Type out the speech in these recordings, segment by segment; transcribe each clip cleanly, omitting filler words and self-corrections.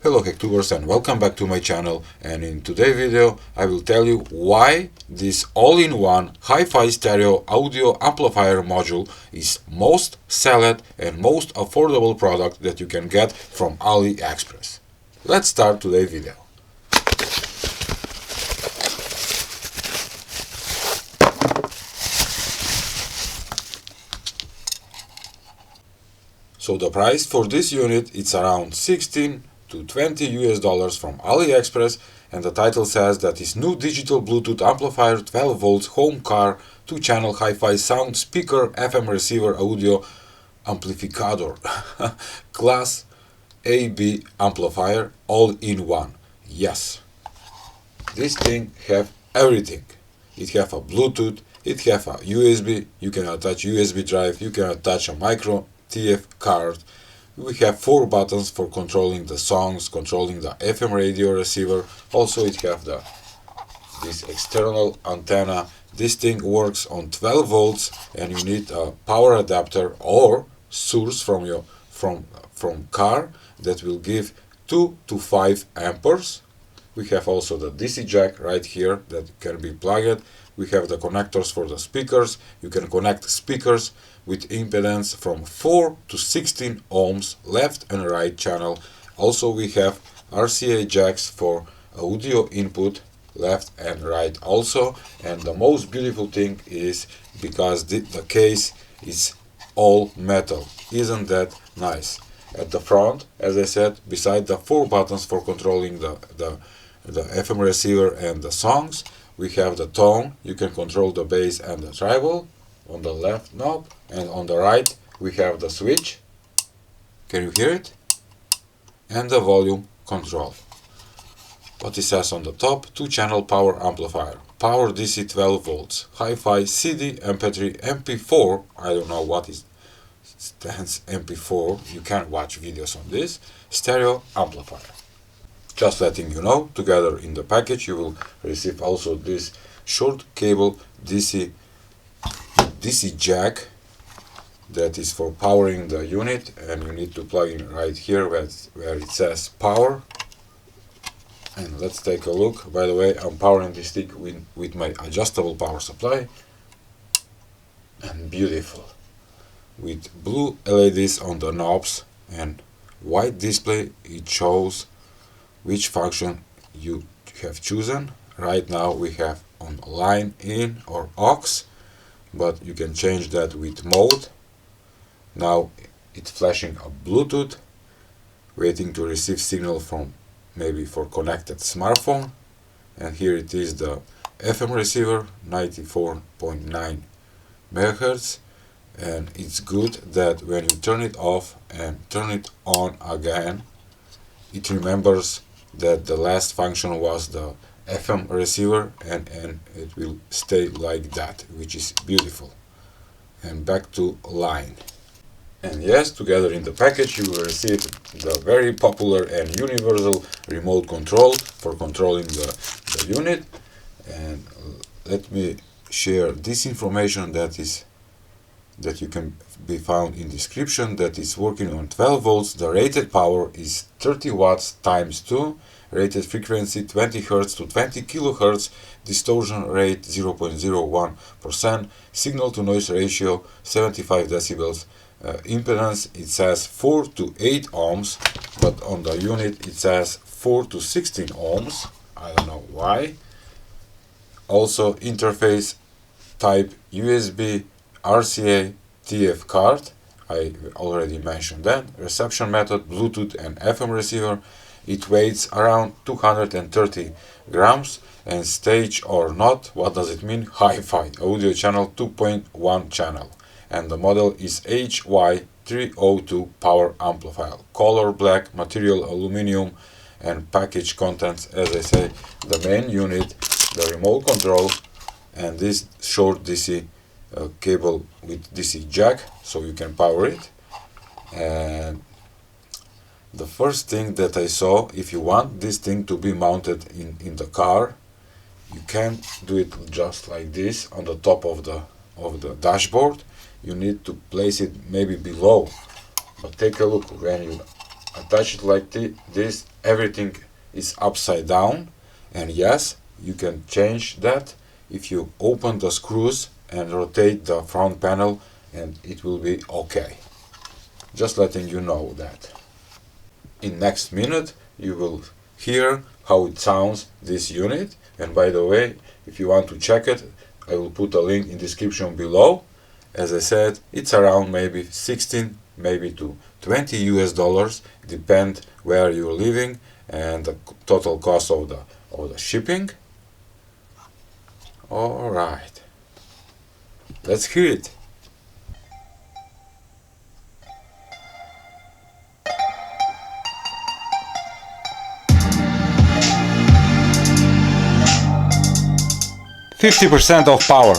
Hello Hacktubers and welcome back to my channel, and in today's video I will tell you why this all-in-one HIFI stereo audio amplifier module is most sold and most affordable product that you can get from Aliexpress. Let's start today's video. So the price for this unit is around 16 to 20 US dollars from Aliexpress, and the title says that it's new digital Bluetooth amplifier 12 volts home car 2-channel hi-fi sound speaker FM receiver audio Amplificador Clase-AB amplifier all in one. Yes, this thing have everything. It have a Bluetooth, it have a USB, you can attach USB drive, you can attach a micro TF card. We have 4 buttons for controlling the songs, controlling the FM radio receiver. Also it have this external antenna. This thing works on 12 volts and you need a power adapter or source from car that will give 2 to 5 amperes. We have also the DC jack right here that can be plugged. We have the connectors for the speakers. You can connect speakers with impedance from 4 to 16 ohms left and right channel. Also we have RCA jacks for audio input left and right also. And the most beautiful thing is because the case is all metal. Isn't that nice? At the front, as I said, beside the 4 buttons for controlling the FM receiver and the songs, we have the tone. You can control the bass and the treble on the left knob, and on the right we have the switch. Can you hear it? And the volume control. What it says on the top: 2-channel power amplifier, power DC 12 volts, hi-fi, CD, MP3, MP4. I don't know what it stands MP4. You can watch videos on this. Stereo amplifier. Just letting you know, together in the package you will receive also this short cable DC jack that is for powering the unit, and you need to plug in right here where it says power. And let's take a look. By the way, I'm powering this stick with my adjustable power supply, and beautiful, with blue LEDs on the knobs and white display. It shows which function you have chosen. Right now we have on line in or aux, but you can change that with mode. Now it's flashing a Bluetooth, waiting to receive signal from maybe for connected smartphone. And here it is, the FM receiver, 94.9 MHz. And it's good that when you turn it off and turn it on again, it remembers that the last function was the FM receiver, and it will stay like that, which is beautiful. And back to line. And yes, together in the package you will receive the very popular and universal remote control for controlling the unit. And let me share this information that you can be found in description, that is working on 12 volts. The rated power is 30 watts times 2, rated frequency 20 Hz to 20 kHz, distortion rate 0.01%, signal to noise ratio 75 decibels, impedance it says 4 to 8 ohms, but on the unit it says 4 to 16 ohms. I don't know why. Also interface type USB, RCA, TF card, I already mentioned that. Reception method, Bluetooth and FM receiver. It weighs around 230 grams. And stage or not, what does it mean? Hi-Fi, audio channel 2.1 channel. And the model is HY302 power amplifier. Color black, material aluminum, and package contents, as I say, the main unit, the remote control, and this short DC cable with DC jack, so you can power it. And the first thing that I saw, if you want this thing to be mounted in the car, you can do it just like this on the top of the dashboard. You need to place it maybe below, but take a look. When you attach it like this. Everything is upside down, and yes, you can change that if you open the screws and rotate the front panel, and it will be okay. Just letting you know that. In next minute you will hear how it sounds, this unit. And by the way, if you want to check it, I will put a link in description below. As I said, it's around maybe 16 maybe to 20 US dollars, depend where you're living, and the total cost of the shipping. All right, let's hear it. %50 of power.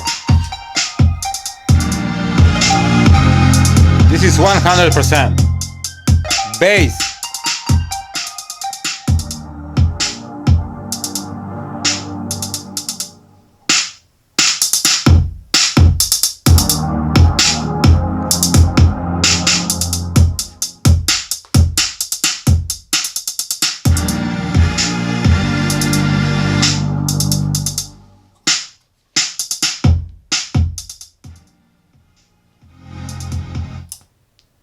This is 100%. Bass.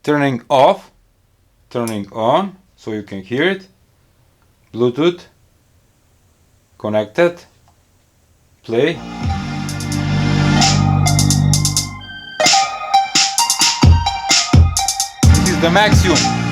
Turning off, turning on, so you can hear it. Bluetooth connected. Play. This is the maximum.